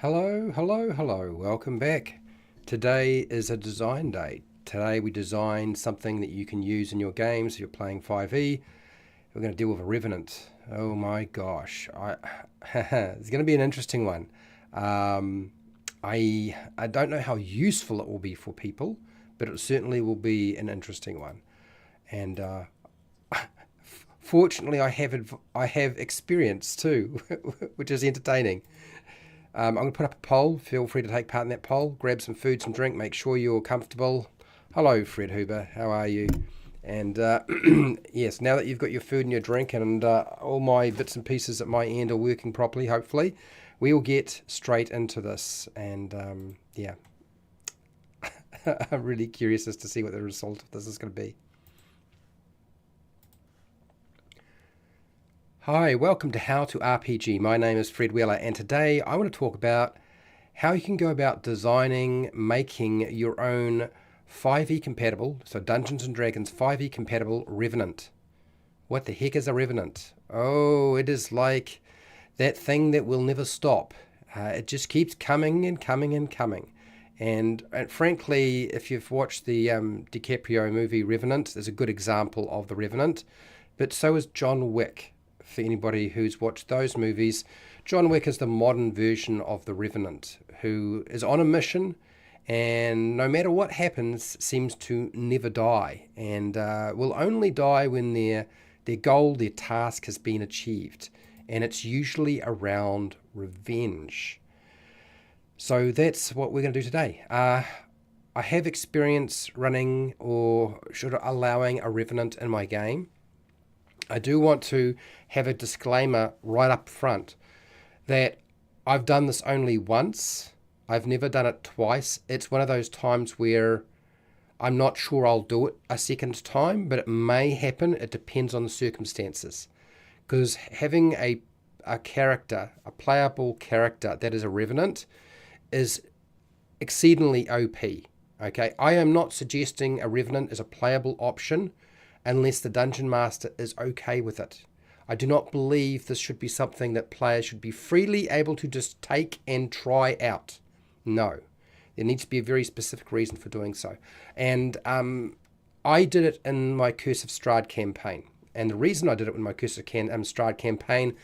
Hello, hello, hello. Welcome back. Today is a design day. Today we designed something that you can use in your games if you're playing 5e. We're going to deal with a revenant. Oh my gosh. It's going to be an interesting one. I don't know how useful it will be for people, but it certainly will be an interesting one. And fortunately, I have experience too, which is entertaining. I'm going to put up a poll. Feel free to take part in that poll. Grab some food, some drink. Make sure you're comfortable. Hello, Fred Huber. How are you? And yes, now that you've got your food and your drink and all my bits and pieces at my end are working properly, hopefully, we will get straight into this. And yeah, I'm really curious as to see what the result of this is going to be. Hi, welcome to How to RPG. My name is Fred Wheeler, and today I want to talk about how you can go about designing, making your own 5e compatible, so Dungeons & Dragons 5e compatible Revenant. What the heck is a Revenant? Oh, it is like that thing that will never stop. It just keeps coming and coming and coming. And frankly, if you've watched the DiCaprio movie Revenant, there's a good example of the Revenant, but so is John Wick. For anybody who's watched those movies, John Wick is the modern version of the Revenant, who is on a mission and no matter what happens seems to never die, and will only die when their goal, their task has been achieved, and it's usually around revenge. So that's what we're going to do today. I have experience running or allowing a Revenant in my game. I do want to have a disclaimer right up front that I've done this only once. I've never done it twice. It's one of those times where I'm not sure I'll do it a second time, but it may happen. It depends on the circumstances. Because having a character, a playable character that is a Revenant is exceedingly OP. Okay, I am not suggesting a Revenant is a playable option unless the Dungeon Master is okay with it. I do not believe this should be something that players should be freely able to just take and try out. No. There needs to be a very specific reason for doing so. And I did it in my Curse of Strahd campaign. And the reason I did it in my Curse of Strahd campaign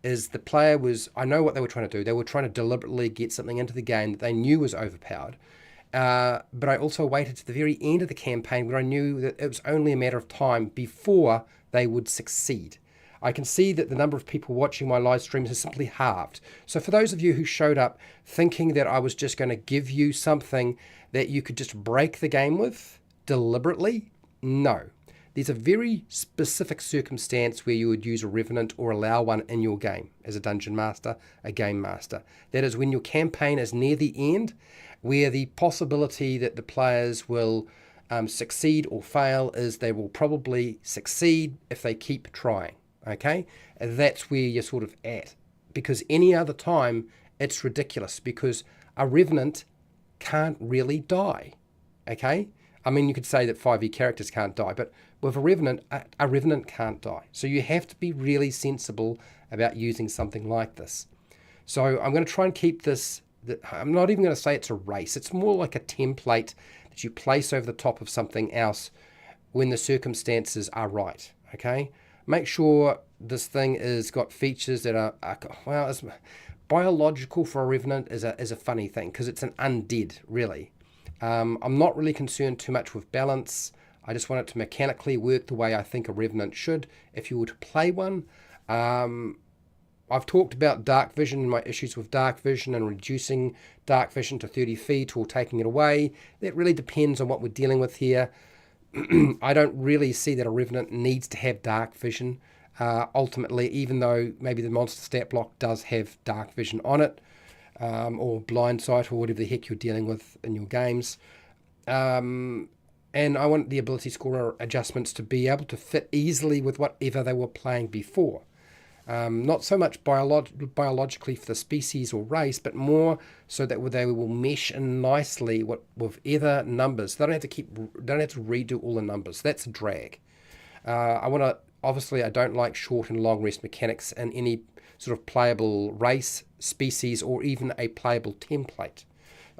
is the player was, I know what they were trying to do. They were trying to deliberately get something into the game that they knew was overpowered. But I also waited to the very end of the campaign where I knew that it was only a matter of time before they would succeed. I can see that the number of people watching my live streams has simply halved. So for those of you who showed up thinking that I was just going to give you something that you could just break the game with deliberately, no. There's a very specific circumstance where you would use a Revenant or allow one in your game as a Dungeon Master, a Game Master. That is when your campaign is near the end, where the possibility that the players will succeed or fail is they will probably succeed if they keep trying. Okay? And that's where you're sort of at. Because any other time, it's ridiculous because a Revenant can't really die. Okay? I mean, you could say that 5e characters can't die, but with a Revenant can't die. So you have to be really sensible about using something like this. So I'm going to try and keep this, I'm not even going to say it's a race. It's more like a template that you place over the top of something else when the circumstances are right. Okay? Make sure this thing is got features that are well, it's biological for a Revenant is a funny thing because it's an undead, really. I'm not really concerned too much with balance. I just want it to mechanically work the way I think a Revenant should if you were to play one. I've talked about dark vision and my issues with dark vision and reducing dark vision to 30 feet or taking it away. That really depends on what we're dealing with here. I don't really see that a Revenant needs to have dark vision ultimately, even though maybe the monster stat block does have dark vision on it. Or blind sight or whatever the heck you're dealing with in your games. And I want the ability score adjustments to be able to fit easily with whatever they were playing before. Not so much biologically for the species or race, but more so that they will mesh in nicely with other numbers. They don't have to redo all the numbers. That's a drag. Obviously I don't like short and long rest mechanics in any sort of playable race, species, or even a playable template.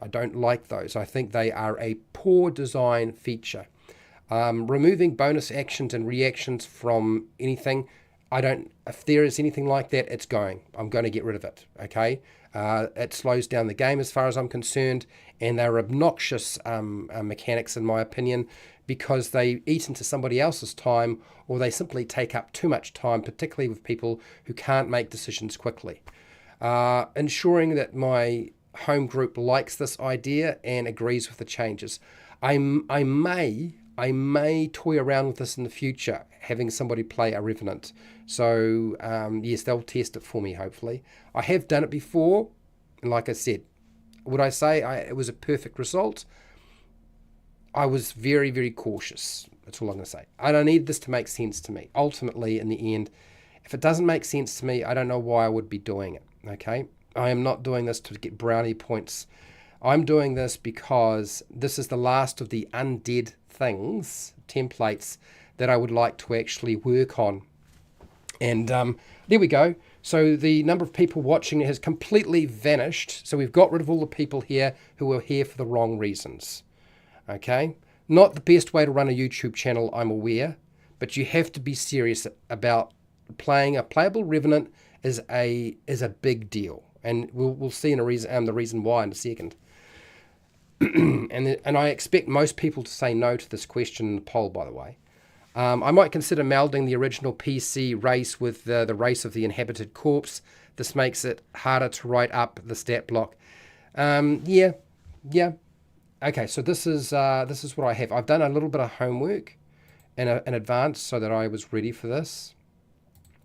I don't like those. I think they are a poor design feature. Removing bonus actions and reactions from anything, if there is anything like that, it's going. I'm going to get rid of it, okay? It slows down the game as far as I'm concerned, and they're obnoxious mechanics in my opinion, because they eat into somebody else's time, or they simply take up too much time, particularly with people who can't make decisions quickly. Ensuring that my home group likes this idea and agrees with the changes. I may toy around with this in the future, having somebody play a Revenant. So, yes, they'll test it for me, hopefully. I have done it before, and like I said, would I say it was a perfect result? I was very, very cautious. That's all I'm going to say. I don't need this to make sense to me. Ultimately, in the end, if it doesn't make sense to me, I don't know why I would be doing it, okay? I am not doing this to get brownie points. I'm doing this because this is the last of the undead things, templates, that I would like to actually work on. And there we go. So the number of people watching has completely vanished. So we've got rid of all the people here who were here for the wrong reasons. Okay? Not the best way to run a YouTube channel, I'm aware, but you have to be serious about playing a playable Revenant is a big deal. And we'll see the reason why in a second. and I expect most people to say no to this question in the poll, by the way. I might consider melding the original PC race with the race of the inhabited corpse. This makes it harder to write up the stat block. Yeah. Okay, so this is what I have. I've done a little bit of homework in advance so that I was ready for this,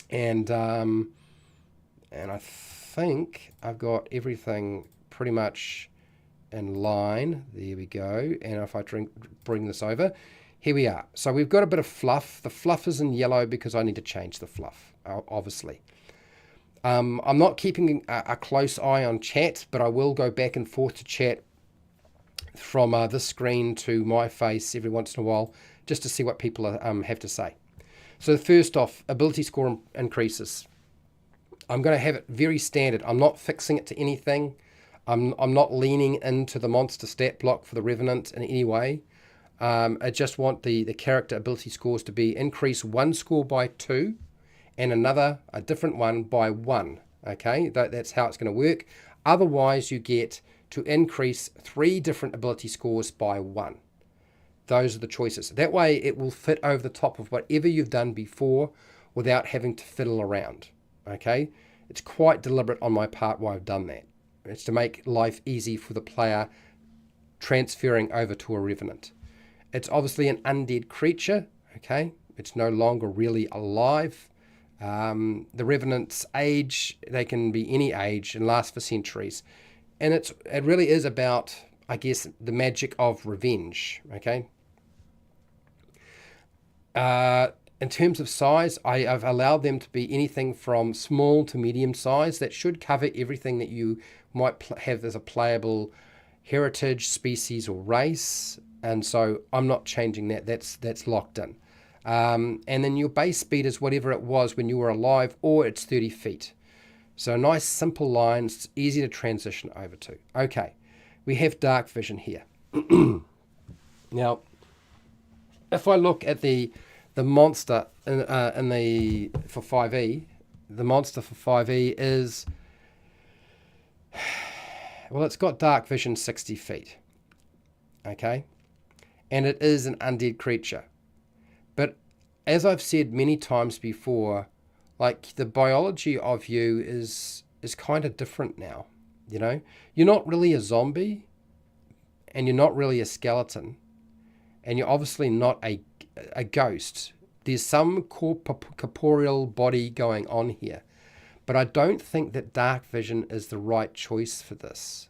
and I think I've got everything pretty much in line. There we go. And if I bring this over, here we are. So we've got a bit of fluff. The fluff is in yellow because I need to change the fluff, obviously. I'm not keeping a close eye on chat, but I will go back and forth to chat from this screen to my face every once in a while, just to see what people have to say. So first off, ability score increases. I'm going to have it very standard. I'm not fixing it to anything. I'm not leaning into the monster stat block for the Revenant in any way. I just want the character ability scores to be increase one score by 2 and a different one by 1. Okay, that's how it's going to work. Otherwise, you get to increase 3 different ability scores by 1. Those are the choices. That way, it will fit over the top of whatever you've done before without having to fiddle around. Okay, it's quite deliberate on my part why I've done that. It's to make life easy for the player transferring over to a Revenant. It's obviously an undead creature. Okay, it's no longer really alive. The Revenant's age, they can be any age and last for centuries. And it really is about, I guess, the magic of revenge. Okay. In terms of size, I've allowed them to be anything from small to medium size. That should cover everything that you might have as a playable heritage, species, or race. And so I'm not changing that. That's locked in. And then your base speed is whatever it was when you were alive, or it's 30 feet. So nice, simple lines. It's easy to transition over to. Okay, we have dark vision here. Now, if I look at the monster for 5e, the monster for 5e is, well, it's got dark vision 60 feet. Okay, and it is an undead creature. But as I've said many times before, like, the biology of you is kind of different now. You know, you're not really a zombie, and you're not really a skeleton, and you're obviously not a ghost. There's some corporeal body going on here, but I don't think that dark vision is the right choice for this.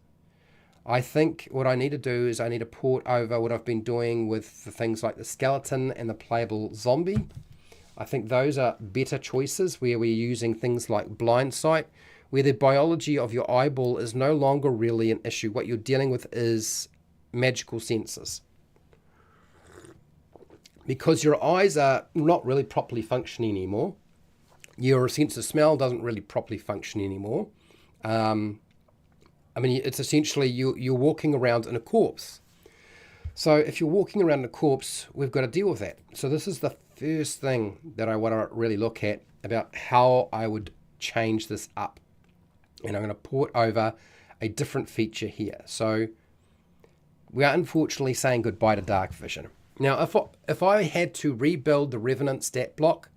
I think what I need to do is I need to port over what I've been doing with the things like the skeleton and the playable zombie. I think those are better choices, where we're using things like blind sight, where the biology of your eyeball is no longer really an issue. What you're dealing with is magical senses. Because your eyes are not really properly functioning anymore, your sense of smell doesn't really properly function anymore. I mean, it's essentially you're walking around in a corpse. So if you're walking around in a corpse, we've got to deal with that. So this is the first thing that I want to really look at about how I would change this up. And I'm going to port over a different feature here. So we are unfortunately saying goodbye to dark vision. Now, if I had to rebuild the Revenant stat block,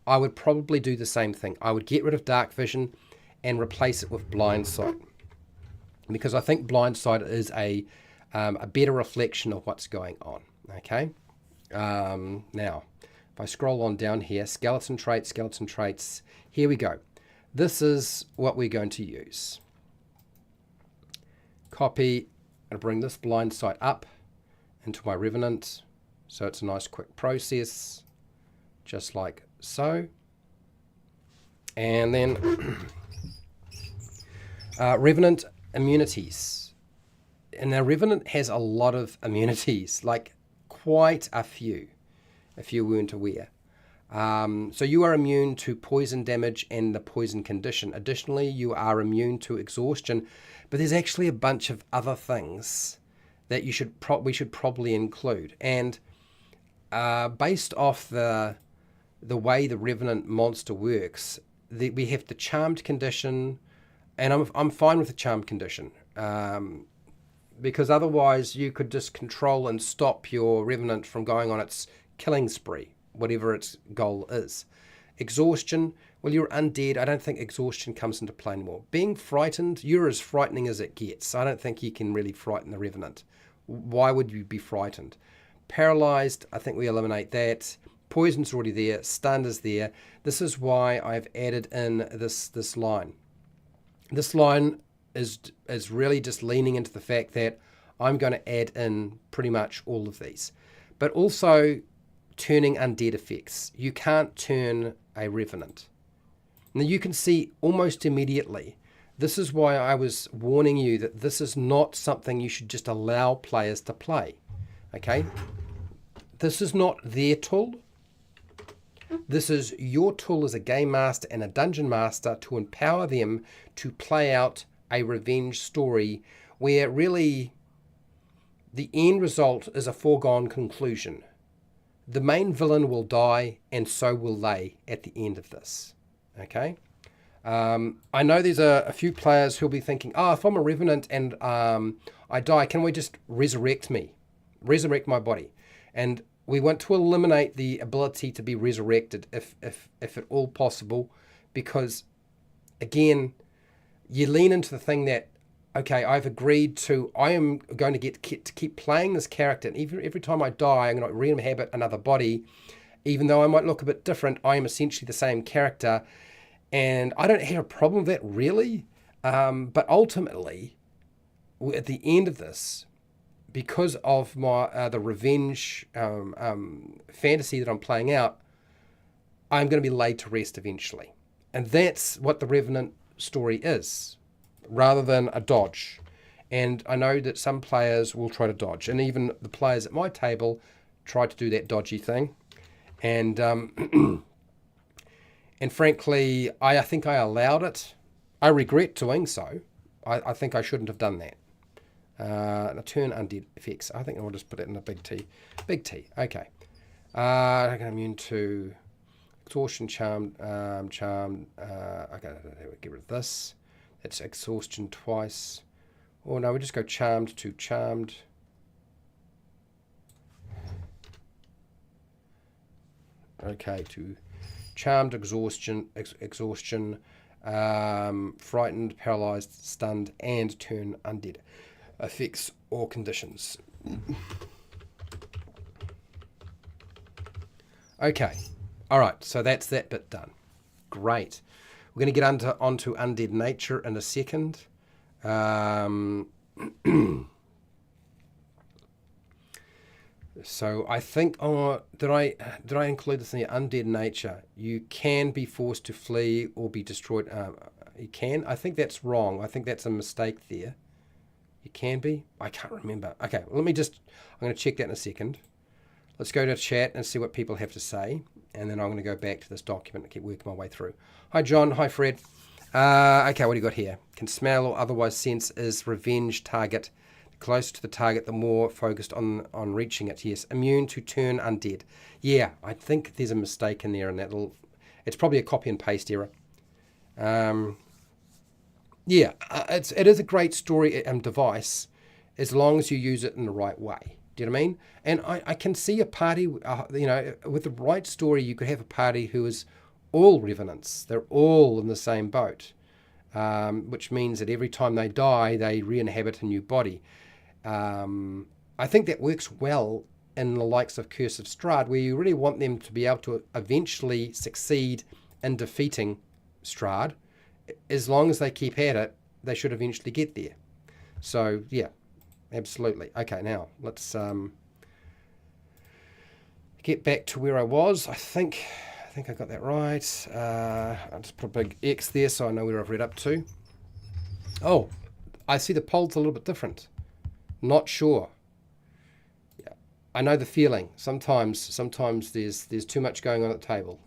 I would probably do the same thing. I would get rid of dark vision and replace it with blind sight, because I think blind sight is a better reflection of what's going on. Okay. Now, if I scroll on down here, skeleton traits. Here we go. This is what we're going to use. Copy and bring this blind sight up into my Revenant. So it's a nice quick process, just like so. And then Revenant immunities. And now Revenant has a lot of immunities, like quite a few, if you weren't aware. So you are immune to poison damage and the poison condition. Additionally, you are immune to exhaustion, but there's actually a bunch of other things that we should probably include. And based off the way the Revenant monster works, we have the charmed condition, and I'm fine with the charmed condition, because otherwise you could just control and stop your Revenant from going on its killing spree, whatever its goal is. Exhaustion, well, you're undead. I don't think exhaustion comes into play anymore. Being frightened, you're as frightening as it gets. I don't think you can really frighten the Revenant. Why would you be frightened? Paralyzed, I think we eliminate that. Poison's already there. Stunned is there. This is why I've added in this line. This line is really just leaning into the fact that I'm going to add in pretty much all of these. But also turning undead effects. You can't turn a Revenant. Now you can see almost immediately. This is why I was warning you that this is not something you should just allow players to play. Okay? This is not their tool. This is your tool as a game master and a dungeon master to empower them to play out a revenge story where really the end result is a foregone conclusion. The main villain will die, and so will they at the end of this. Okay? I know there's a few players who'll be thinking, if I'm a Revenant and I die, can we just resurrect me? Resurrect my body? And we want to eliminate the ability to be resurrected if at all possible, because, again, you lean into the thing that, okay, I am going to get to keep playing this character, and even every time I die, I'm going to re-inhabit another body. Even though I might look a bit different, I am essentially the same character, and I don't have a problem with that, really. But ultimately, at the end of this, because of my the revenge fantasy that I'm playing out, I'm going to be laid to rest eventually. And that's what the Revenant story is, rather than a dodge. And I know that some players will try to dodge, and even the players at my table try to do that dodgy thing. And and frankly, I think I allowed it. I regret doing so. I think I shouldn't have done that. Turn undead effects. I think I'll just put it in a big T. Big T. Okay. I'm immune to exhaustion, charmed. Okay, get rid of this. That's exhaustion twice. Or no, we just go charmed to charmed. Okay, to charmed, exhaustion, frightened, paralyzed, stunned, and turn undead effects or conditions. Okay, all right, so that's that bit done. Great. We're going to get onto undead nature in a second. So I think, did I include this in the undead nature? You can be forced to flee or be destroyed. You can? I think that's wrong. I think that's a mistake there. You can be? I can't remember. Okay, I'm going to check that in a second. Let's go to chat and see what people have to say. And then I'm going to go back to this document and keep working my way through. Hi, John. Hi, Fred. Okay, what do you got here? Can smell or otherwise sense is revenge target. The closer to the target, the more focused on reaching it. Yes. Immune to turn undead. Yeah, I think there's a mistake in there, and it's probably a copy and paste error. Yeah, it is a great story device as long as you use it in the right way. Do you know what I mean? And I can see a party, with the right story, you could have a party who is all revenants. They're all in the same boat, which means that every time they die, they re-inhabit a new body. I think that works well in the likes of Curse of Strahd, where you really want them to be able to eventually succeed in defeating Strahd. As long as they keep at it, they should eventually get there. So, yeah, absolutely. Okay, now let's get back to where I was. I think I got that right. I'll just put a big X there so I know where I've read up to. Oh, I see the poll's a little bit different. Not sure. Yeah, I know the feeling. Sometimes there's too much going on at the table.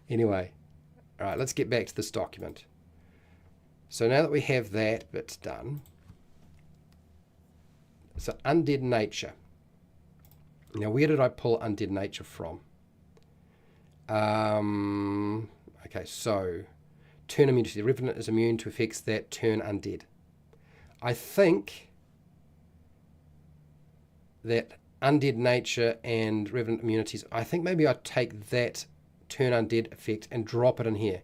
Anyway, all right, let's get back to this document. So now that we have that bit done, so undead nature. Now, where did I pull undead nature from? Okay, so turn immunity. The Revenant is immune to effects that turn undead. I think that undead nature and Revenant immunities, I think maybe I'd take that turn undead effect and drop it in here.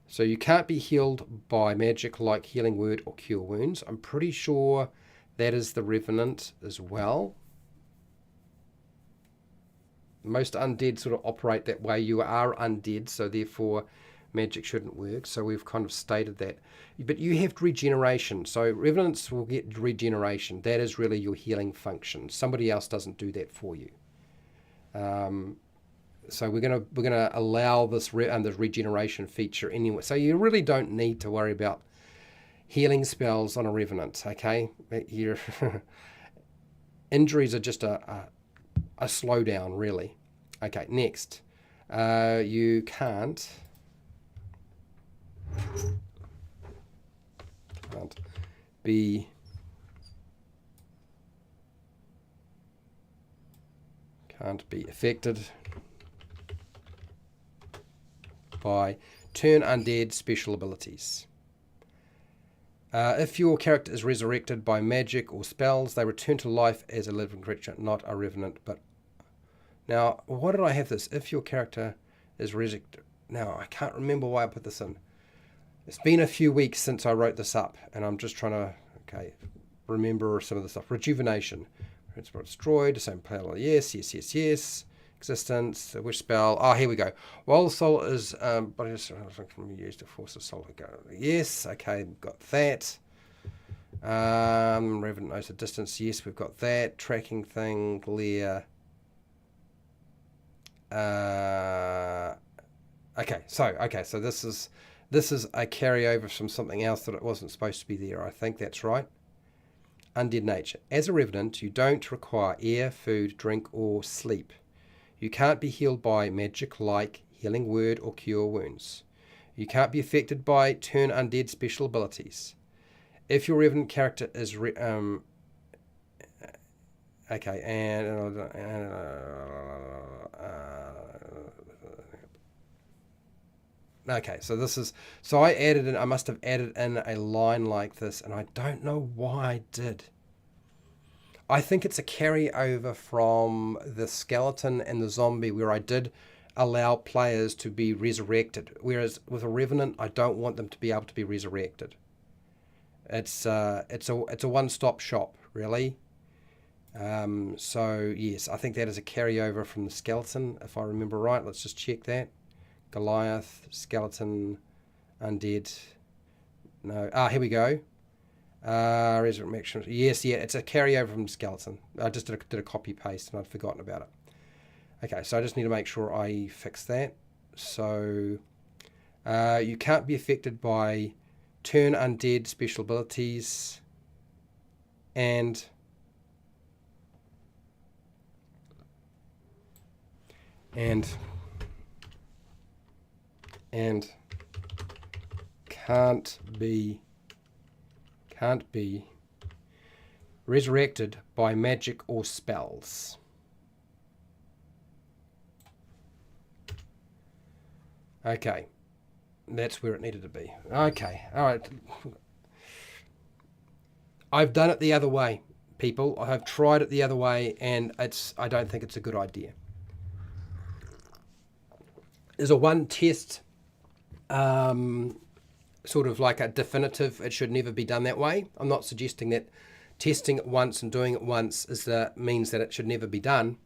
So you can't be healed by magic like Healing Word or Cure Wounds. I'm pretty sure that is the Revenant as well. Most undead sort of operate that way. You are undead, so therefore magic shouldn't work. So we've kind of stated that. But you have regeneration. So Revenants will get regeneration. That is really your healing function. Somebody else doesn't do that for you. So we're gonna allow this regeneration feature anyway. So you really don't need to worry about healing spells on a Revenant. Okay, your injuries are just a slowdown, really. Okay, next, you can't be affected by turn undead special abilities. If your character is resurrected by magic or spells, they return to life as a living creature, not a Revenant. But now, why did I have this? If your character is resurrected. Now, I can't remember why I put this in. It's been a few weeks since I wrote this up, and I'm just trying to remember some of the stuff. Rejuvenation. It's destroyed. Same player. Yes. Existence, wish spell. Oh, here we go. While the soul is body used to force the soul to go. Yes, okay, got that. Revenant knows the distance. Yes, we've got that. Tracking thing, Glare. Okay, so this is a carryover from something else that it wasn't supposed to be there. I think that's right. Undead nature. As a Revenant, you don't require air, food, drink, or sleep. You can't be healed by magic like Healing Word or Cure Wounds. You can't be affected by turn undead special abilities. If your Revenant character is so I must have added in a line like this, and I don't know why I did. I think it's a carryover from the skeleton and the zombie, where I did allow players to be resurrected, whereas with a Revenant, I don't want them to be able to be resurrected. It's a one-stop shop, really. So yes, I think that is a carryover from the skeleton, if I remember right. Let's just check that. Goliath, skeleton, undead. No, here we go. Resurrection. Yes, it's a carryover from skeleton. I just did a copy paste and I'd forgotten about it. Okay, so I just need to make sure I fix that. So You can't be affected by turn undead special abilities, and can't be resurrected by magic or spells. Okay, that's where it needed to be. Okay, all right. I've done it the other way, people. I have tried it the other way, and I don't think it's a good idea. There's a one test, sort of like a definitive, it should never be done that way. I'm not suggesting that testing it once and doing it once means that it should never be done.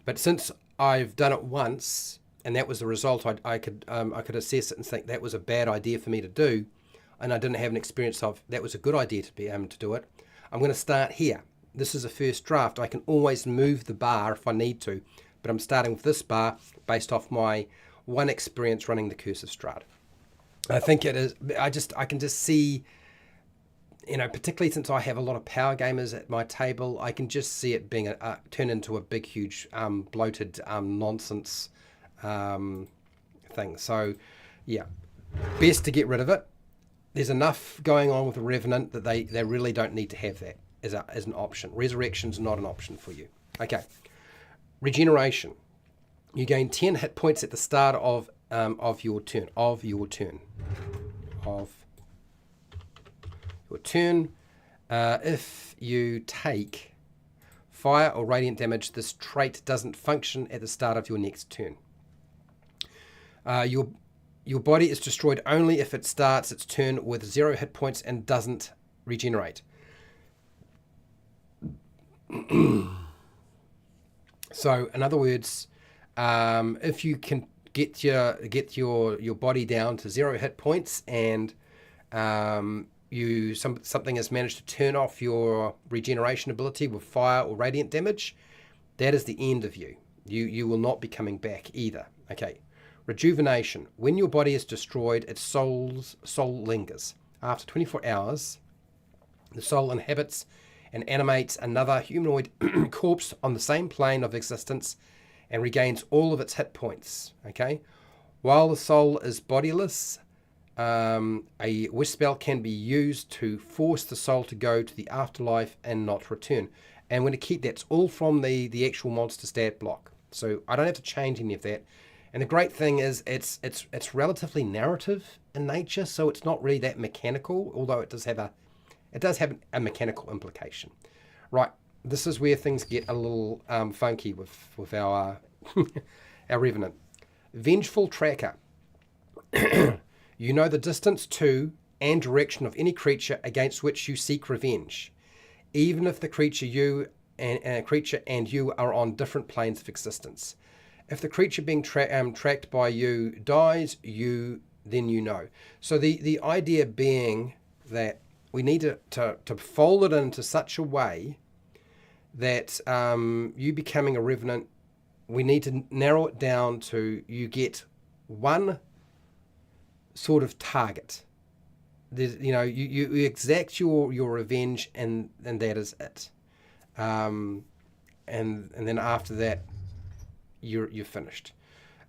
But since I've done it once, and that was the result, I could assess it and think that was a bad idea for me to do, and I didn't have an experience of that was a good idea to be able to do it. I'm going to start here. This is a first draft. I can always move the bar if I need to, but I'm starting with this bar based off my one experience running the Cursive Strahd. I think it is. I can just see, particularly since I have a lot of power gamers at my table, I can just see it being turn into a big, huge, bloated nonsense thing. So, yeah, best to get rid of it. There's enough going on with the Revenant that they really don't need to have that as an option. Resurrection's not an option for you. Okay, regeneration. You gain 10 hit points at the start of your turn. If you take fire or radiant damage, this trait doesn't function at the start of your next turn. Your body is destroyed only if it starts its turn with 0 hit points and doesn't regenerate. So, in other words, if you can get your body down to 0 hit points and something has managed to turn off your regeneration ability with fire or radiant damage, that is the end of you. You will not be coming back either. Okay. Rejuvenation. When your body is destroyed, its soul lingers. After 24 hours, the soul inhabits and animates another humanoid corpse on the same plane of existence and regains all of its hit points. Okay. While the soul is bodiless, a wish spell can be used to force the soul to go to the afterlife and not return. And we're going to keep that's all from the actual monster stat block. So I don't have to change any of that. And the great thing is it's relatively narrative in nature, so it's not really that mechanical, although it does have a mechanical implication. Right, this is where things get a little funky with our our Revenant. Vengeful Tracker. You know the distance to and direction of any creature against which you seek revenge, even if the creature and you are on different planes of existence. If the creature being tracked by you dies, then you know. So the idea being that we need to fold it into such a way that you becoming a Revenant, we need to narrow it down to you get one sort of target. There's, you exact your revenge and that is it. And then after that, you're finished.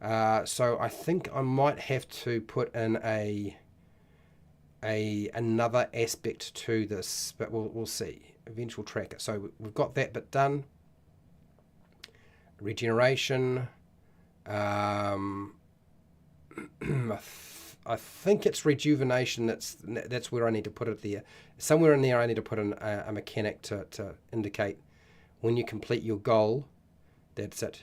So I think I might have to put in another aspect to this, but we'll see. Eventual Tracker. So we've got that bit done. Regeneration. I think it's rejuvenation. That's where I need to put it there. Somewhere in there I need to put in a mechanic to indicate when you complete your goal. That's it.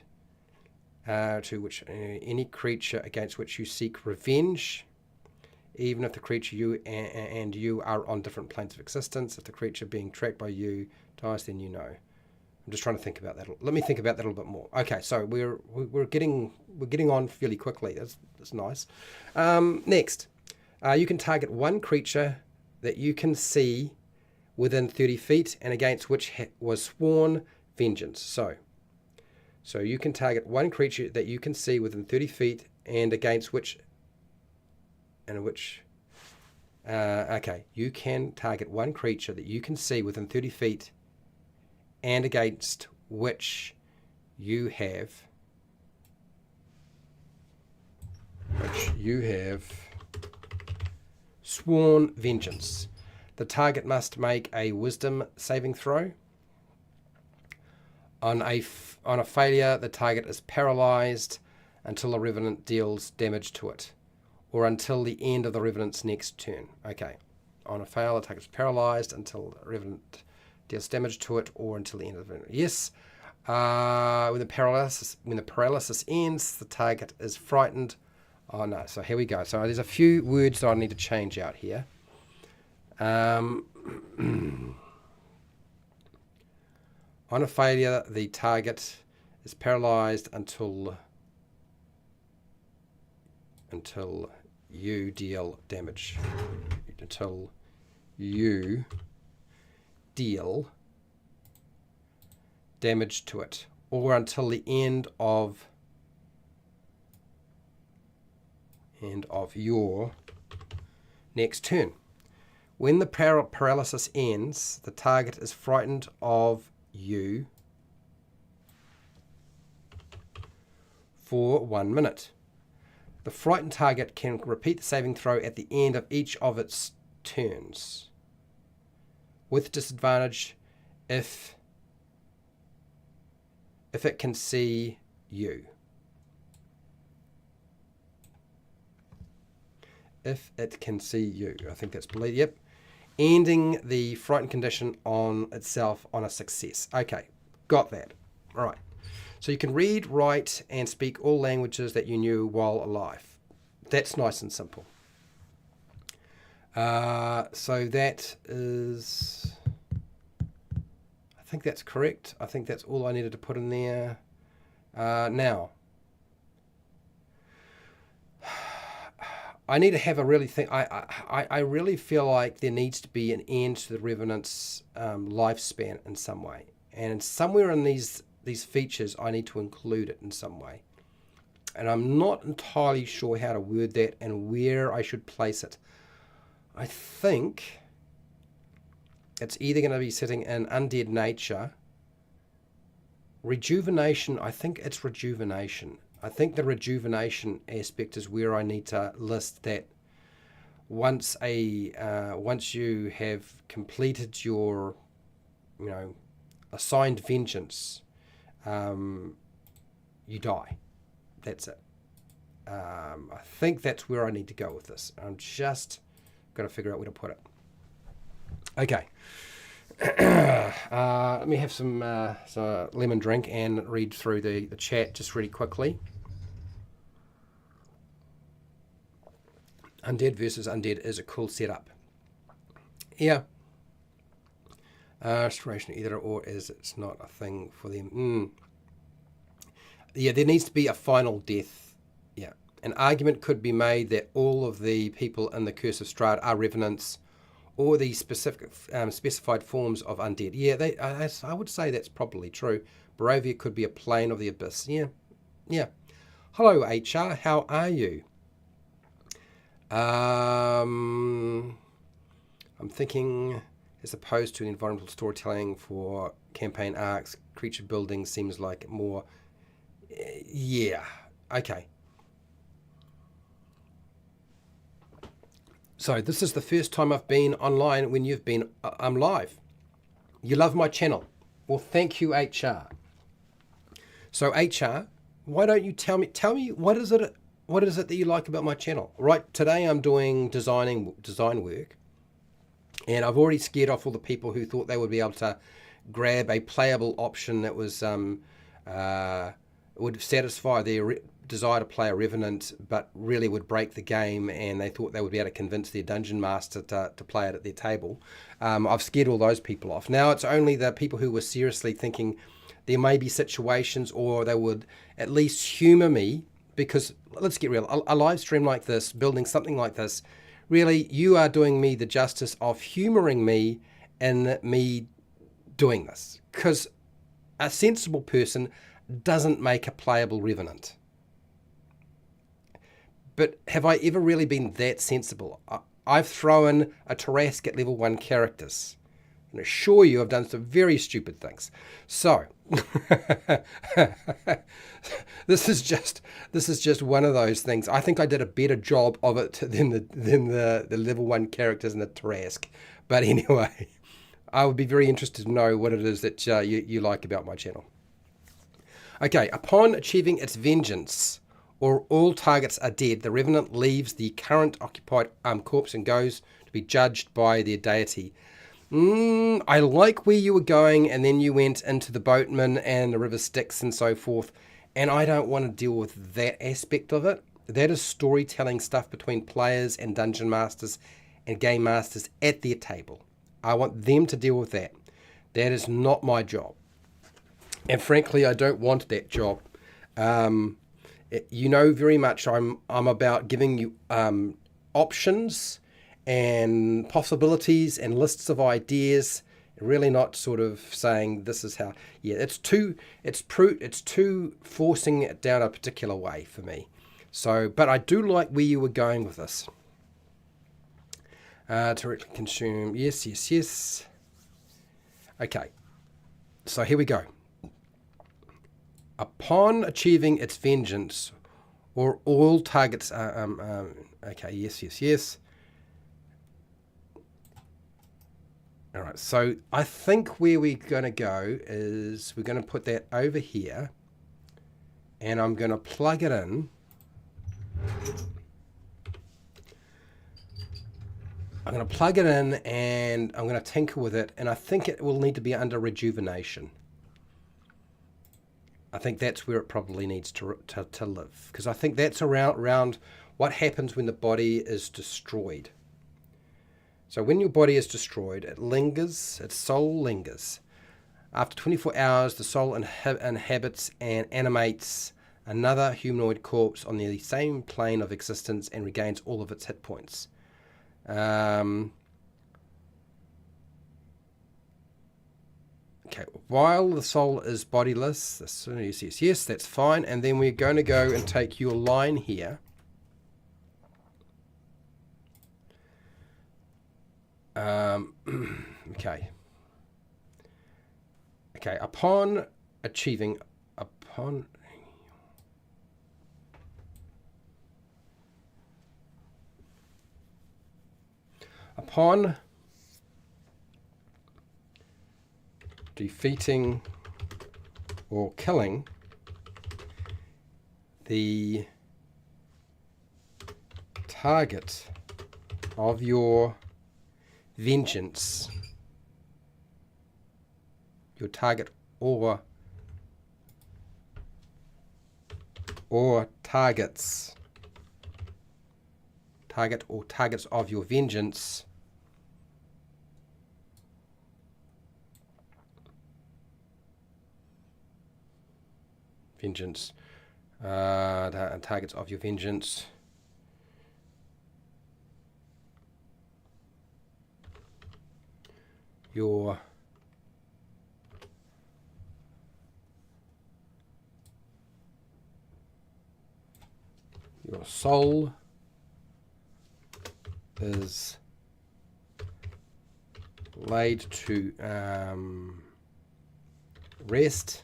To which any creature against which you seek revenge, even if the creature and you are on different planes of existence. If the creature being tracked by you dies, then you know. I'm just trying to think about that. Let me think about that a little bit more. Okay, so we're getting on fairly quickly. That's nice. Next, you can target one creature that you can see within 30 feet and against which was sworn vengeance. So you can target one creature that you can see within 30 feet and against which in which, okay, you can target one creature that you can see within 30 feet and against which you have sworn vengeance. The target must make a wisdom saving throw. On a failure, the target is paralyzed until the Revenant deals damage to it, or until the end of the Revenant's next turn. Okay. On a fail, the target is paralyzed until the Revenant deals damage to it, or until the end of the Revenant. Yes. When the paralysis ends, the target is frightened. Oh no, so here we go. So there's a few words that I need to change out here. On a failure, the target is paralyzed until you deal damage. Until you deal damage to it, or until the end of your next turn. When the paralysis ends, the target is frightened of you for 1 minute. The frightened target can repeat the saving throw at the end of each of its turns, with disadvantage if it can see you. If it can see you. I think that's believed. Yep. Ending the frightened condition on itself on a success. Okay, got that. All right. So you can read, write, and speak all languages that you knew while alive. That's nice and simple. So that is... I think that's correct. I think that's all I needed to put in there. Now, I need to have a really think. I really feel like there needs to be an end to the Revenant's lifespan in some way, and somewhere in these features, I need to include it in some way. And I'm not entirely sure how to word that and where I should place it. I think it's either going to be sitting in undead nature, rejuvenation. I think it's rejuvenation. I think the rejuvenation aspect is where I need to list that once you have completed your, assigned vengeance, you die. That's it. I think that's where I need to go with this. I'm just got to figure out where to put it. Okay. Let me have some lemon drink and read through the chat just really quickly. Undead versus undead is a cool setup. Yeah. Restoration either or is it's not a thing for them. Yeah, there needs to be a final death. Yeah. An argument could be made that all of the people in the Curse of Strahd are revenants or the specified forms of undead. Yeah, I would say that's probably true. Barovia could be a plane of the abyss. Yeah. Hello, HR. How are you? I'm thinking, as opposed to environmental storytelling for campaign arcs, creature building seems like more... Yeah, okay. So this is the first time I've been online when you've been live. You love my channel. Well, thank you, HR. So HR, why don't you tell me what is it that you like about my channel? Right, today I'm doing design work, and I've already scared off all the people who thought they would be able to grab a playable option that was would satisfy their desire to play a Revenant, but really would break the game, and they thought they would be able to convince their dungeon master to play it at their table. I've scared all those people off. Now it's only the people who were seriously thinking there may be situations, or they would at least humour me, because let's get real, a live stream like this, building something like this, really you are doing me the justice of humouring me in me doing this, because a sensible person doesn't make a playable Revenant. But have I ever really been that sensible? I've thrown a Tarrasque at level 1 characters. I assure you I've done some very stupid things. So this is just one of those things. I think I did a better job of it than the level 1 characters in the Tarrasque. But anyway, I would be very interested to know what it is that you like about my channel. Okay, upon achieving its vengeance, or all targets are dead, the Revenant leaves the current occupied corpse and goes to be judged by their deity. I like where you were going, and then you went into the boatman and the river Styx and so forth, and I don't want to deal with that aspect of it. That is storytelling stuff between players and dungeon masters and game masters at their table. I want them to deal with that. That is not my job. And frankly, I don't want that job. You know very much I'm about giving you options and possibilities and lists of ideas, really not sort of saying this is how. Yeah, it's too forcing it down a particular way for me. So, but I do like where you were going with this. Directly consume, yes. Okay, so here we go. Upon achieving its vengeance, or all targets okay, yes. All right, so I think where we're going to go is we're going to put that over here, and I'm going to plug it in. I'm going to plug it in, and I'm going to tinker with it, and I think it will need to be under rejuvenation. I think that's where it probably needs to live, because I think that's around what happens when the body is destroyed. So when your body is destroyed, it lingers, its soul lingers. After 24 hours, the soul inhabits and animates another humanoid corpse on the same plane of existence and regains all of its hit points. Okay, while the soul is bodiless, yes, that's fine. And then we're going to go and take your line here. Okay, upon achieving, upon defeating or killing the target of your vengeance, your target or targets of your vengeance, targets of your vengeance, your soul is laid to rest.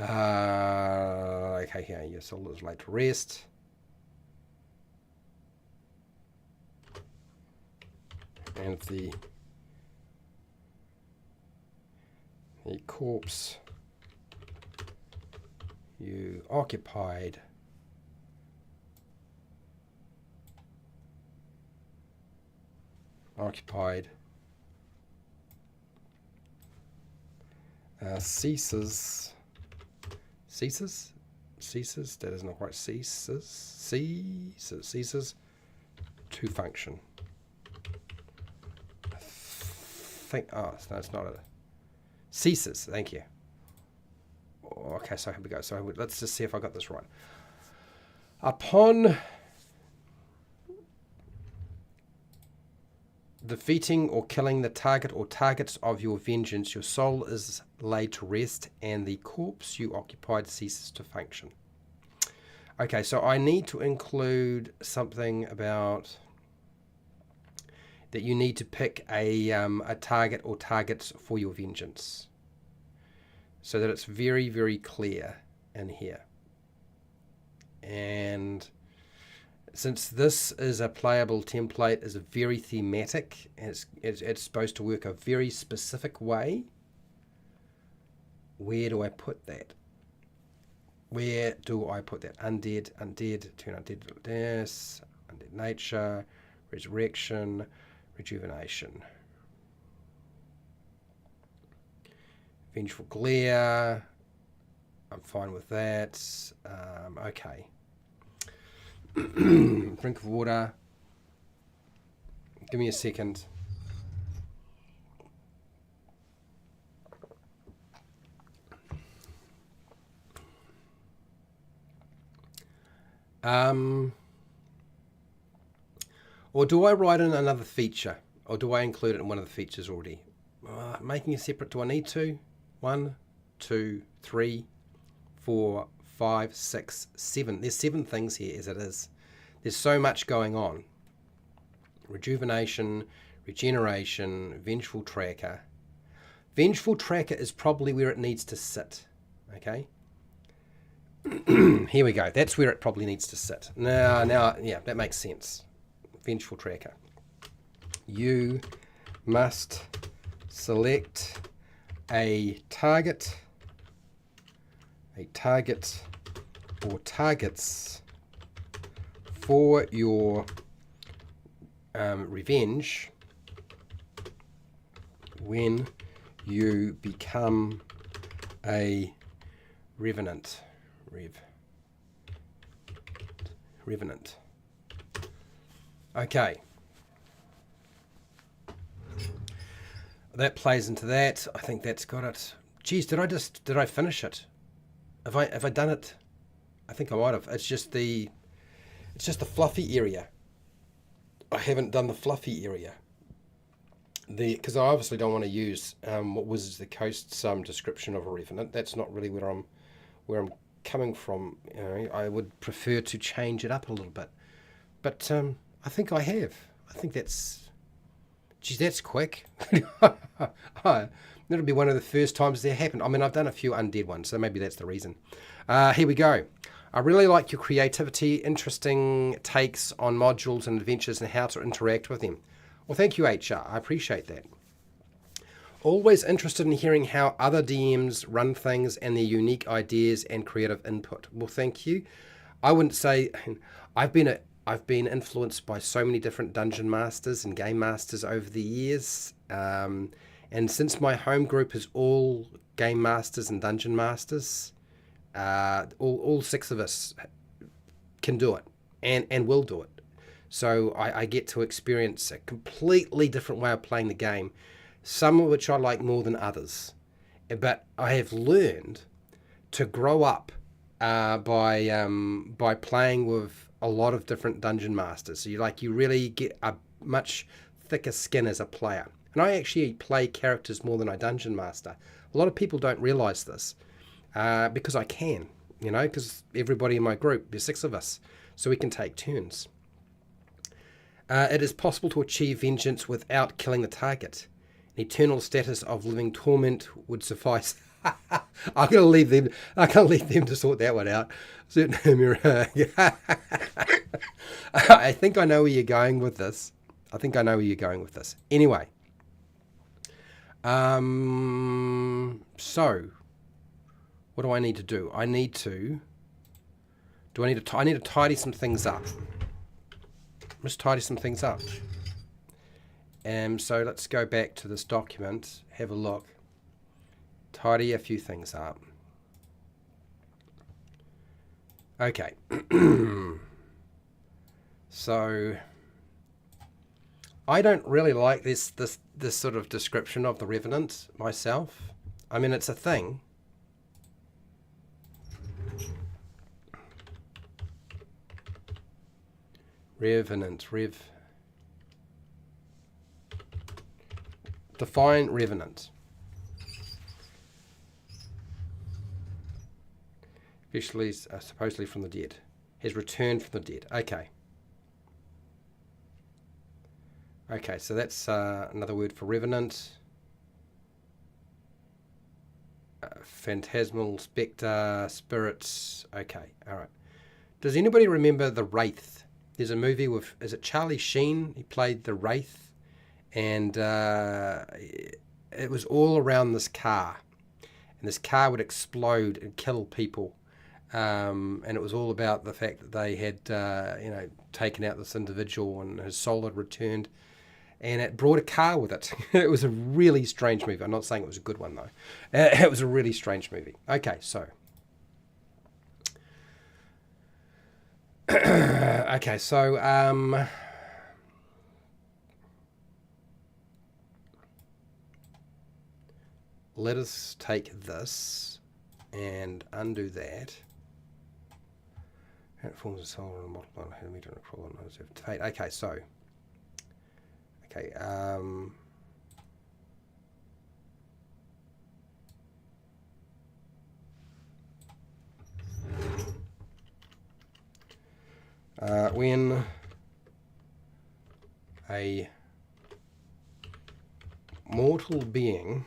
Okay, here, your soul is laid to rest. And the corpse you occupied ceases, that is not quite ceases to function. No, it's not a ceases. Thank you. Okay, so here we go. So let's just see if I got this right. Upon defeating or killing the target or targets of your vengeance, your soul is laid to rest and the corpse you occupied ceases to function. Okay, so I need to include something about that you need to pick a target or targets for your vengeance, so that it's very, very clear in here. And since this is a playable template, is a very thematic, and it's supposed to work a very specific way, where do I put that? Where do I put that? Undead, turn undead to this, undead nature, resurrection, rejuvenation. Vengeful glare, I'm fine with that. Okay. Drink of water. Give me a second. Or do I write in another feature? Or do I include it in one of the features already? Making it separate, do I need to? 1, 2, 3, 4, 5, 6, 7. There's 7 things here as it is. There's so much going on. Rejuvenation, regeneration, vengeful tracker. Vengeful tracker is probably where it needs to sit. Okay. Here we go. That's where it probably needs to sit. Now, yeah, that makes sense. Vengeful tracker. You must select a target or targets for your revenge when you become a revenant. Revenant. Okay. That plays into that. I think that's got it. Geez, did I finish it? Have I done it? I think I might have. It's just the fluffy area. I haven't done the fluffy area. Because I obviously don't want to use what was the Coast's description of a revenant. That's not really where I'm coming from. You know, I would prefer to change it up a little bit. But I think I have. I think that's... Geez, that's quick. That'll be one of the first times that happened. I mean, I've done a few undead ones, so maybe that's the reason. Here we go. I really like your creativity, interesting takes on modules and adventures and how to interact with them. Well, thank you, HR. I appreciate that. Always interested in hearing how other DMs run things and their unique ideas and creative input. Well, thank you. I wouldn't say... I've been influenced by so many different dungeon masters and game masters over the years. And since my home group is all game masters and dungeon masters, all 6 of us can do it and will do it. So I get to experience a completely different way of playing the game, some of which I like more than others. But I have learned to grow up by playing with a lot of different dungeon masters. So you really get a much thicker skin as a player. And I actually play characters more than I dungeon master. A lot of people don't realize this because I can, because everybody in my group, there's 6 of us, so we can take turns. It is possible to achieve vengeance without killing the target. An eternal status of living torment would suffice. I can't leave them to sort that one out. I think I know where you're going with this. Anyway, so what do I need to do? I need to tidy some things up. Just tidy some things up. So let's go back to this document, have a look. Tidy a few things up. Okay. So I don't really like this sort of description of the Revenant myself. I mean, it's a thing. Revenant, Define revenant. Especially, supposedly from the dead. Has returned from the dead. Okay. Okay, so that's another word for revenant. Phantasmal, spectre, spirits. Okay, alright. Does anybody remember The Wraith? There's a movie with, is it Charlie Sheen? He played The Wraith. And it was all around this car. And this car would explode and kill people. And it was all about the fact that they had, taken out this individual and his soul had returned. And it brought a car with it. It was a really strange movie. I'm not saying it was a good one, though. It was a really strange movie. Okay, so. Let us take this and undo that. It forms a soul and multiply on meter and crawl on fate. Okay, so. Okay, when a mortal being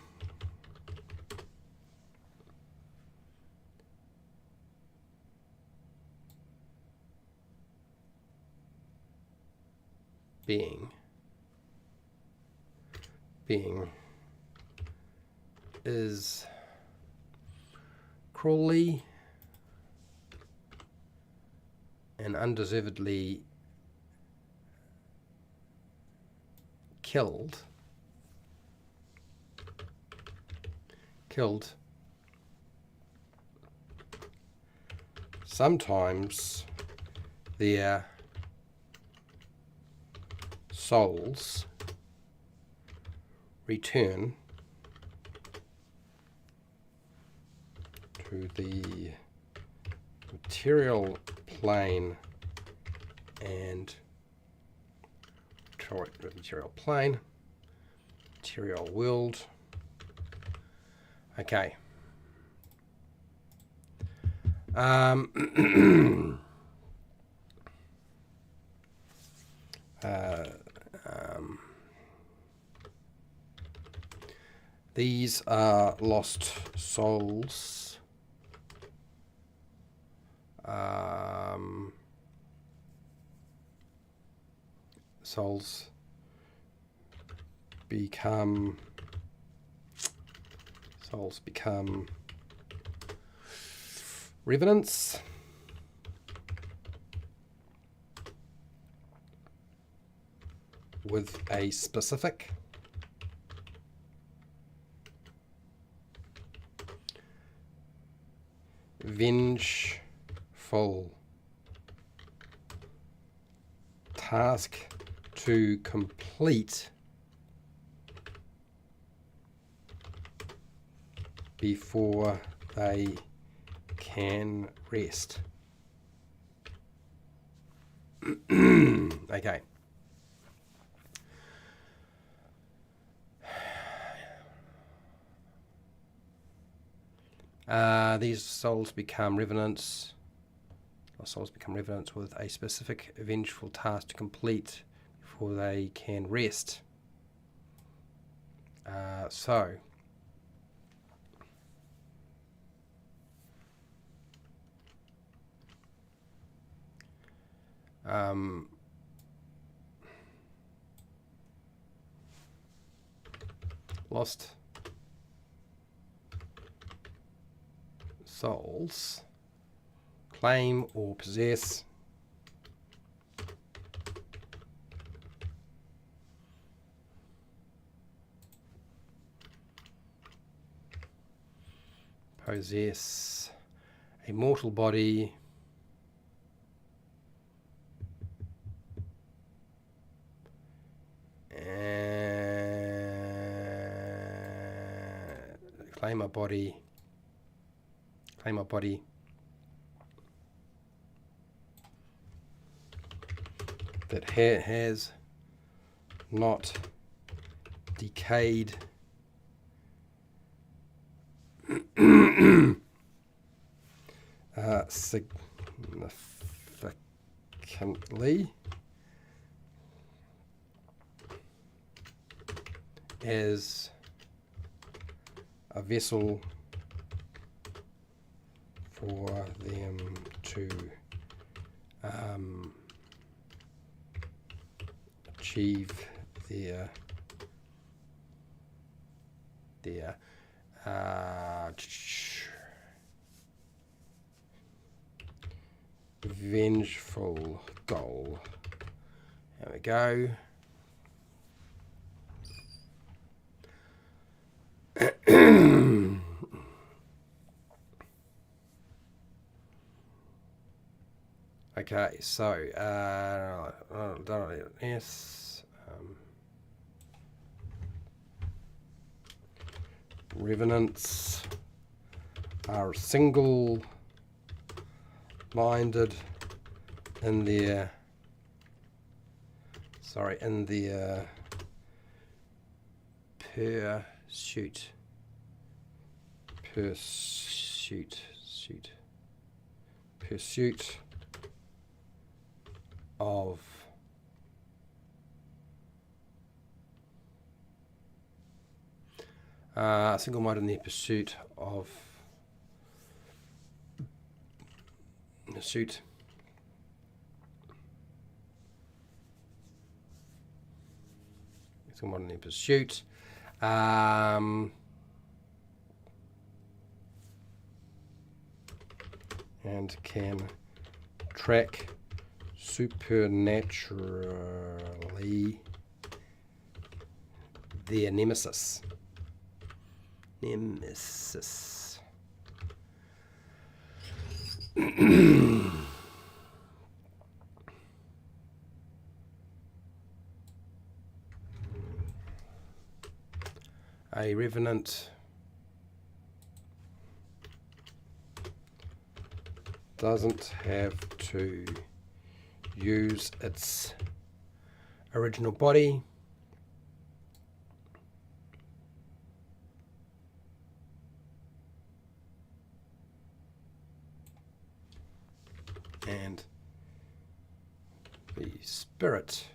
is cruelly and undeservedly killed sometimes their souls return to the material plane and material world. Okay. These are lost souls. Souls become revenants. With a specific vengeful task to complete before they can rest. Okay. These souls become revenants. Souls become revenants with a specific vengeful task to complete before they can rest. Lost souls claim or possess a mortal body and claim a body that has not decayed significantly as a vessel for them to achieve their vengeful goal. There we go. Okay, so yes, revenants are single-minded in their pursuit of single-minded in their pursuit of single-minded in their pursuit and can track supernaturally their nemesis. A revenant doesn't have to use its original body and the spirit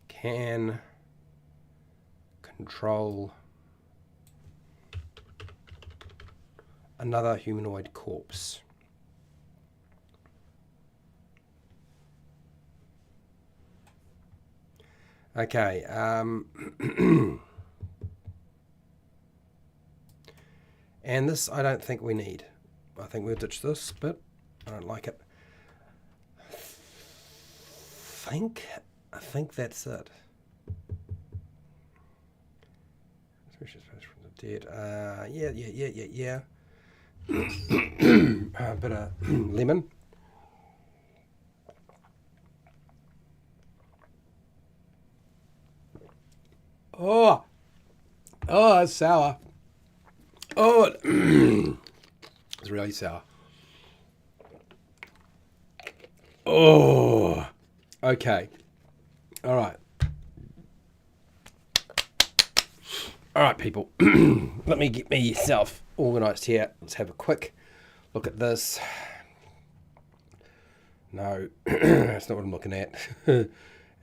can control another humanoid corpse. Okay, and this I don't think we need. I think we'll ditch this bit. I don't like it. I think that's it. Especially from the dead. Yeah. A bit of lemon. Oh, it's sour. Oh, it's really sour. Oh, okay. All right. All right, people. Let me get myself organised here. Let's have a quick look at this. No, that's not what I'm looking at.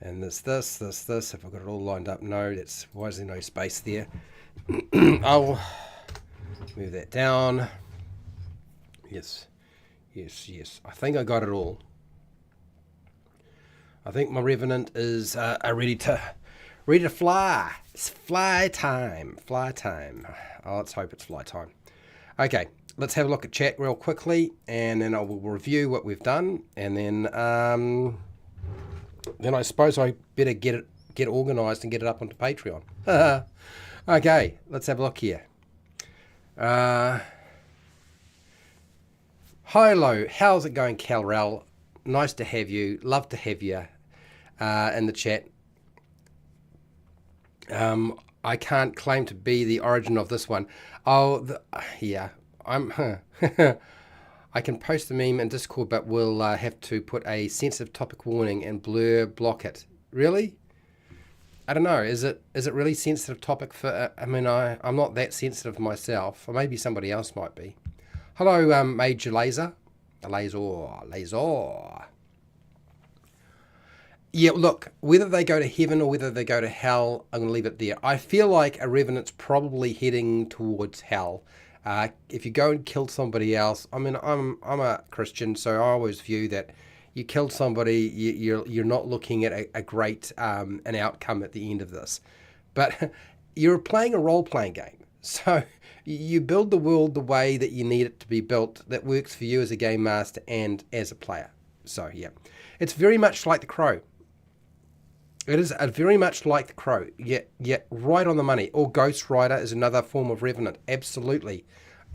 And this. Have I got it all lined up? No, that's, why is there no space there? I'll move that down. Yes. I think I got it all. I think my revenant is ready to fly. It's fly time. Oh, let's hope it's fly time. Okay, let's have a look at chat real quickly, and then I will review what we've done, and then I suppose I better get organised and get it up onto Patreon. Okay, let's have a look here. Hi, hello. How's it going, Cal-Rel? Nice to have you. Love to have you in the chat. I can't claim to be the origin of this one. Oh, yeah, I'm. I can post the meme in Discord, but we'll have to put a sensitive topic warning and blur block it. Really? I don't know. Is it really sensitive topic for? I mean, I'm not that sensitive myself, or maybe somebody else might be. Hello, Major Laser. Yeah, look, whether they go to heaven or whether they go to hell, I'm going to leave it there. I feel like a revenant's probably heading towards hell. If you go and kill somebody else, I mean, I'm a Christian, so I always view that you killed somebody, you're not looking at a great an outcome at the end of this. But you're playing a role-playing game, so you build the world the way that you need it to be built, that works for you as a game master and as a player. So yeah, it's very much like The Crow. It is very much like The Crow. Yeah, right on the money. Or Ghost Rider is another form of Revenant. Absolutely.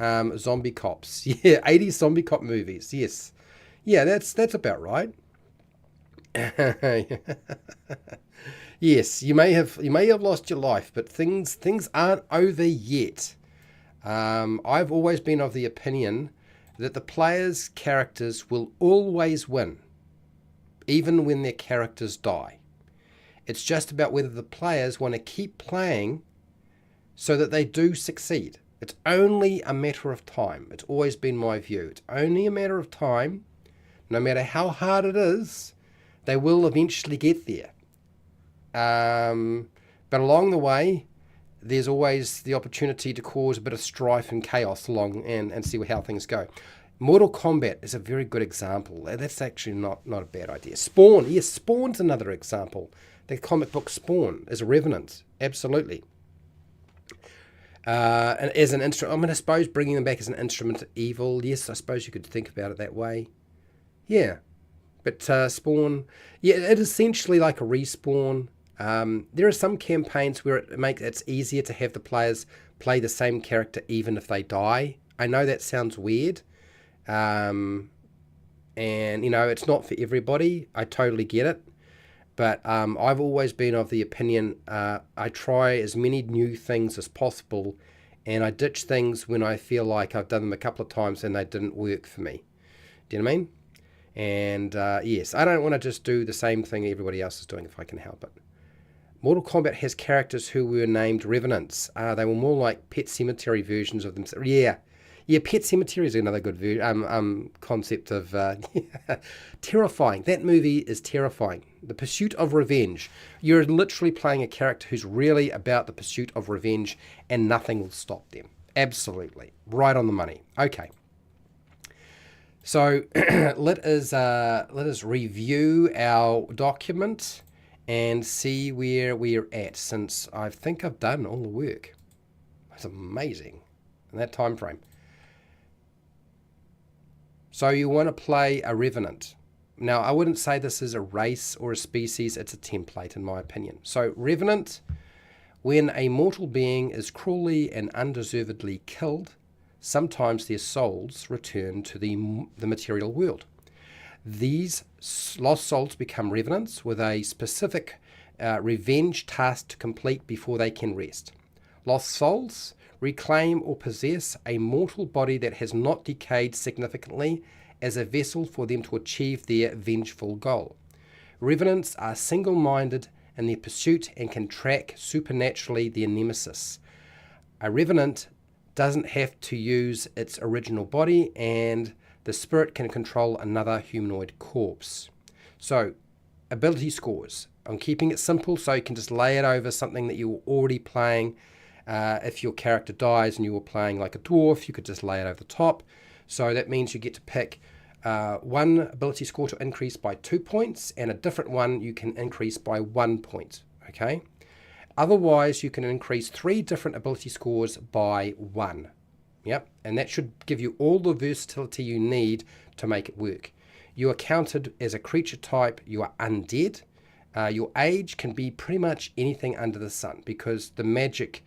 Zombie cops. Yeah, 80s zombie cop movies. Yes. Yeah, that's about right. Yes, you may have lost your life, but things aren't over yet. I've always been of the opinion that the players' characters will always win, even when their characters die. It's just about whether the players want to keep playing so that they do succeed. It's only a matter of time. It's always been my view. It's only a matter of time. No matter how hard it is, they will eventually get there. But along the way, there's always the opportunity to cause a bit of strife and chaos along and see how things go. Mortal Kombat is a very good example. That's actually not a bad idea. Spawn, yes, Spawn's another example. The comic book Spawn is a revenant, absolutely. And as an instrument, I mean, I suppose bringing them back as an instrument of evil, yes, I suppose you could think about it that way. Yeah, but Spawn, yeah, it is essentially like a respawn. There are some campaigns where it's easier to have the players play the same character even if they die. I know that sounds weird, and it's not for everybody. I totally get it. But I've always been of the opinion I try as many new things as possible, and I ditch things when I feel like I've done them a couple of times and they didn't work for me. Do you know what I mean? And yes, I don't want to just do the same thing everybody else is doing if I can help it. Mortal Kombat has characters who were named Revenants. They were more like Pet Sematary versions of themselves. Yeah, Pet Sematary is another good concept of terrifying. That movie is terrifying. The Pursuit of Revenge. You're literally playing a character who's really about the pursuit of revenge, and nothing will stop them. Absolutely, right on the money. Okay, so let us review our document and see where we're at. Since I think I've done all the work. That's amazing in that time frame. So you want to play a Revenant. Now, I wouldn't say this is a race or a species. It's a template, in my opinion. So Revenant, when a mortal being is cruelly and undeservedly killed, sometimes their souls return to the material world. These lost souls become Revenants with a specific revenge task to complete before they can rest. Lost souls reclaim or possess a mortal body that has not decayed significantly as a vessel for them to achieve their vengeful goal. Revenants are single-minded in their pursuit and can track supernaturally their nemesis. A Revenant doesn't have to use its original body, and the spirit can control another humanoid corpse. So, ability scores. I'm keeping it simple so you can just lay it over something that you're already playing. If your character dies and you were playing like a dwarf, you could just lay it over the top. So that means you get to pick one ability score to increase by 2 points, and a different one you can increase by 1 point. Okay. Otherwise, you can increase 3 different ability scores by 1. Yep. And that should give you all the versatility you need to make it work. You are counted as a creature type. You are undead. Your age can be pretty much anything under the sun, because the magic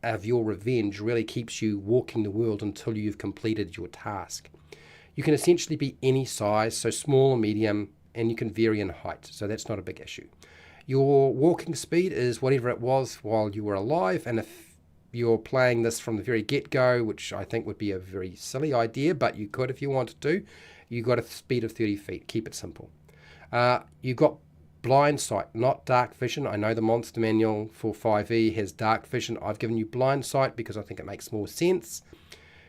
of your revenge really keeps you walking the world until you've completed your task. You can essentially be any size, so small or medium, and you can vary in height, so that's not a big issue. Your walking speed is whatever it was while you were alive, and if you're playing this from the very get-go, which I think would be a very silly idea, but you could if you wanted to, you got a speed of 30 feet. Keep it simple. You got blind sight, not dark vision. I know the monster manual for 5e has dark vision. I've given you blind sight because I think it makes more sense.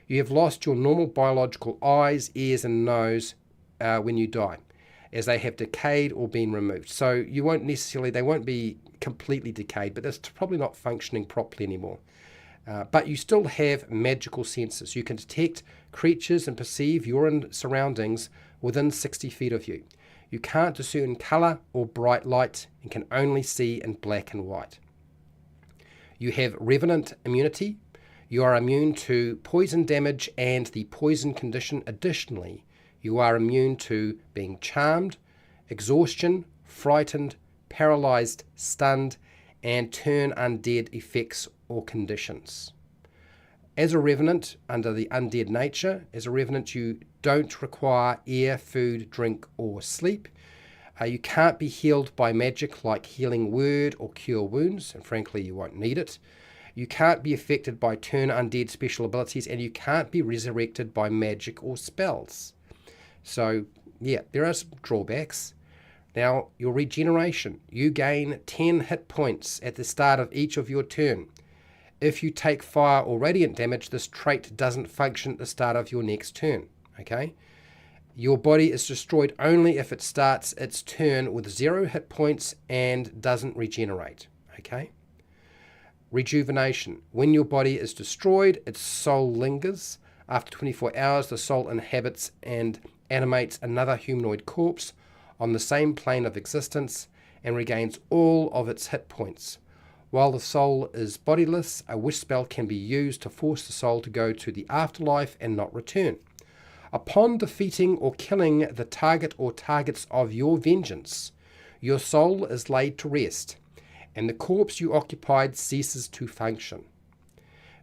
You have lost your normal biological eyes, ears, and nose when you die, as they have decayed or been removed. So you won't necessarily, they won't be completely decayed, but they're probably not functioning properly anymore. But you still have magical senses. You can detect creatures and perceive your surroundings within 60 feet of you. You can't discern colour or bright light and can only see in black and white. You have revenant immunity. You are immune to poison damage and the poison condition. Additionally, you are immune to being charmed, exhaustion, frightened, paralyzed, stunned, and turn undead effects or conditions. As a revenant, under the undead nature, as a revenant you don't require air, food, drink, or sleep. You can't be healed by magic like healing word or cure wounds, and frankly you won't need it. You can't be affected by turn undead special abilities, and you can't be resurrected by magic or spells. So yeah, there are some drawbacks. Now, your regeneration. You gain 10 hit points at the start of each of your turn. If you take fire or radiant damage, this trait doesn't function at the start of your next turn. Okay? Your body is destroyed only if it starts its turn with 0 hit points and doesn't regenerate. Okay? Rejuvenation. When your body is destroyed, its soul lingers. After 24 hours, the soul inhabits and animates another humanoid corpse on the same plane of existence and regains all of its hit points. While the soul is bodiless, a wish spell can be used to force the soul to go to the afterlife and not return. Upon defeating or killing the target or targets of your vengeance, your soul is laid to rest, and the corpse you occupied ceases to function.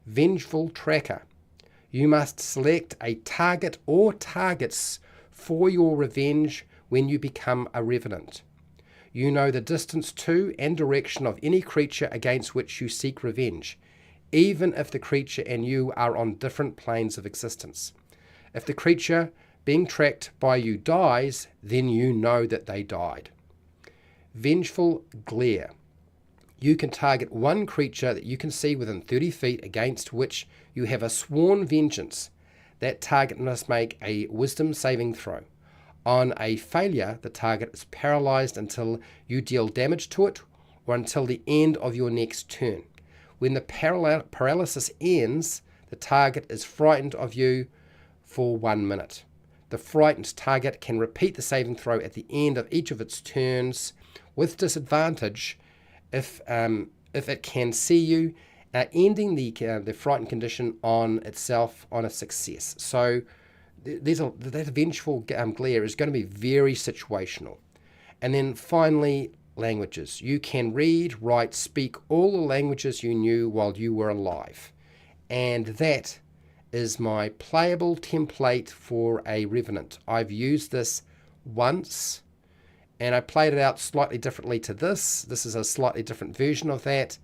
Vengeful Tracker. You must select a target or targets for your revenge when you become a revenant. You know the distance to and direction of any creature against which you seek revenge, even if the creature and you are on different planes of existence. If the creature being tracked by you dies, then you know that they died. Vengeful Glare. You can target one creature that you can see within 30 feet against which you have a sworn vengeance. That target must make a wisdom saving throw. On a failure, the target is paralyzed until you deal damage to it or until the end of your next turn. When the paralysis ends, the target is frightened of you for 1 minute. The frightened target can repeat the saving throw at the end of each of its turns with disadvantage if it can see you, ending the frightened condition on itself on a success. So that vengeful glare is going to be very situational. And then finally, languages. You can read, write, speak all the languages you knew while you were alive. And that is my playable template for a Revenant. I've used this once, and I played it out slightly differently to this. This is a slightly different version of that.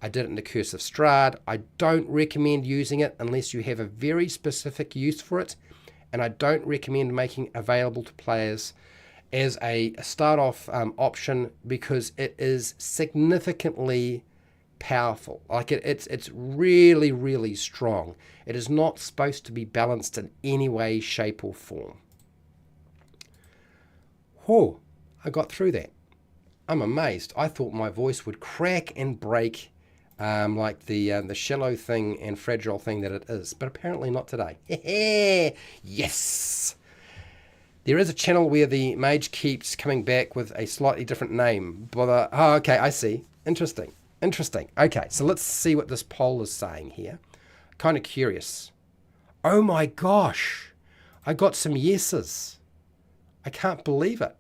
I did it in the Curse of Strahd. I don't recommend using it unless you have a very specific use for it, and I don't recommend making available to players as a start-off option because it is significantly powerful. Like it's really, really strong. It is not supposed to be balanced in any way, shape, or form. Whoa, I got through that. I'm amazed. I thought my voice would crack and break like the shallow thing and fragile thing that it is, but apparently not today. Yes! There is a channel where the mage keeps coming back with a slightly different name. But, oh, okay, I see. Interesting. Okay, so let's see what this poll is saying here. Kind of curious. Oh my gosh! I got some yeses. I can't believe it.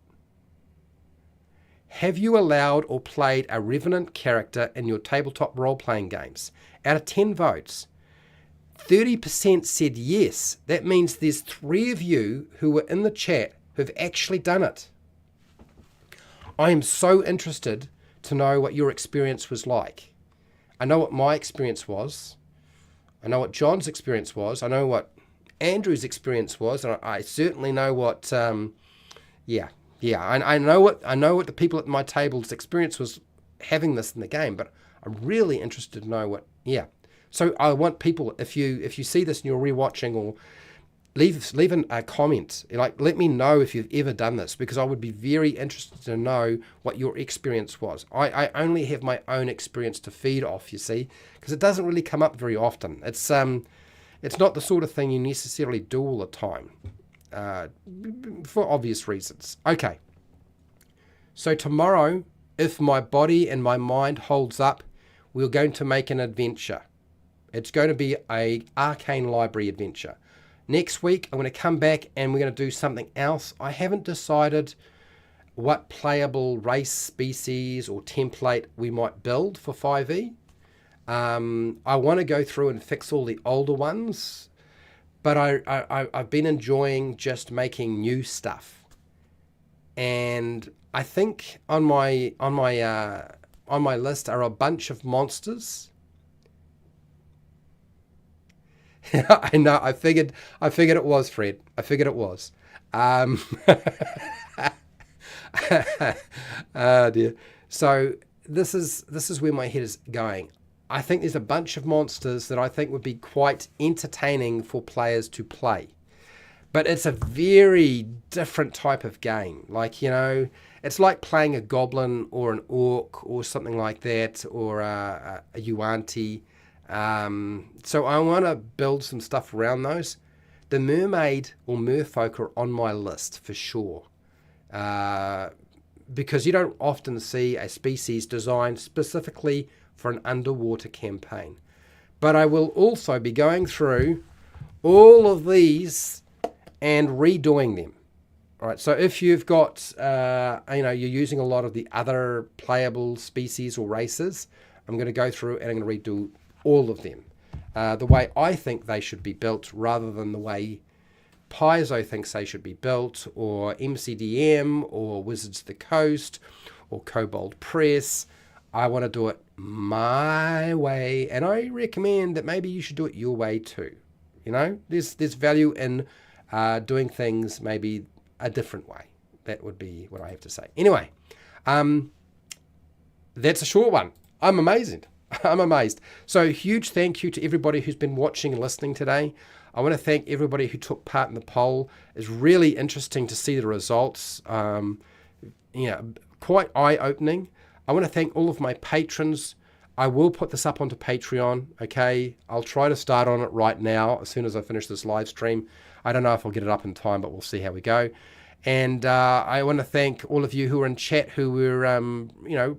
Have you allowed or played a Revenant character in your tabletop role-playing games? Out of 10 votes, 30% said yes. That means there's 3 of you who were in the chat who've actually done it. I am so interested to know what your experience was like. I know what my experience was. I know what John's experience was. I know what Andrew's experience was, and I certainly know what. I know what the people at my table's experience was having this in the game. But I'm really interested to know what. Yeah. So I want people, if you see this and you're rewatching, or leave a comment, like let me know if you've ever done this, because I would be very interested to know what your experience was. I only have my own experience to feed off, you see, because it doesn't really come up very often. It's not the sort of thing you necessarily do all the time, for obvious reasons. Okay, so tomorrow, if my body and my mind holds up, we're going to make an adventure. It's going to be a arcane library adventure. Next week, I'm going to come back and we're going to do something else. I haven't decided what playable race, species, or template we might build for 5e. I want to go through and fix all the older ones, but I've been enjoying just making new stuff. And I think on my list are a bunch of monsters. I know. I figured it was, Fred. I figured it was. Oh dear. So this is where my head is going. I think there's a bunch of monsters that I think would be quite entertaining for players to play. But it's a very different type of game. Like, it's like playing a goblin or an orc or something like that, or a Yuan-ti. So I want to build some stuff around those. The mermaid or merfolk are on my list for sure, because you don't often see a species designed specifically for an underwater campaign. But I will also be going through all of these and redoing them. All right, so if you've got, you're using a lot of the other playable species or races, I'm going to go through and I'm going to redo all of them, the way I think they should be built, rather than the way Paizo thinks they should be built, or MCDM, or Wizards of the Coast, or Kobold Press. I want to do it my way, and I recommend that maybe you should do it your way too. There's value in doing things maybe a different way. That would be what I have to say. Anyway, that's a short one. I'm amazed. So huge thank you to everybody who's been watching and listening today. I want to thank everybody who took part in the poll. It's really interesting to see the results. Quite eye-opening. I want to thank all of my patrons. I will put this up onto Patreon, okay? I'll try to start on it right now as soon as I finish this live stream. I don't know if I'll get it up in time, but we'll see how we go. And I want to thank all of you who are in chat, who were,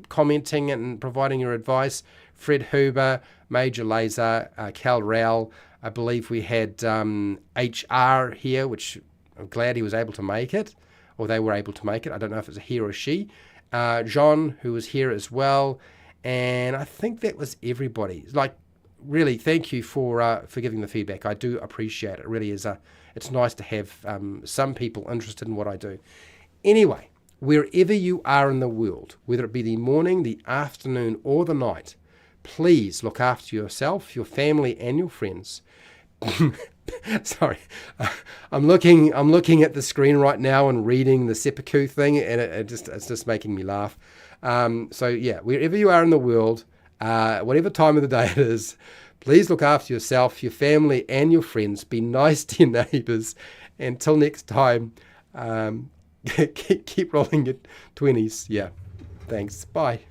commenting and providing your advice. Fred Huber, Major Laser, Cal Rowell. I believe we had HR here, which I'm glad he was able to make it, or they were able to make it. I don't know if it's a he or she. John, who was here as well. And I think that was everybody. Like, really, thank you for giving the feedback. I do appreciate it. It really is it's nice to have some people interested in what I do. Anyway, wherever you are in the world, whether it be the morning, the afternoon, or the night, please look after yourself, your family, and your friends. Sorry, I'm looking at the screen right now and reading the seppuku thing, and it's just making me laugh. So yeah, wherever you are in the world, whatever time of the day it is, please look after yourself, your family, and your friends. Be nice to your neighbours. Until next time, keep rolling your 20s. Yeah, thanks. Bye.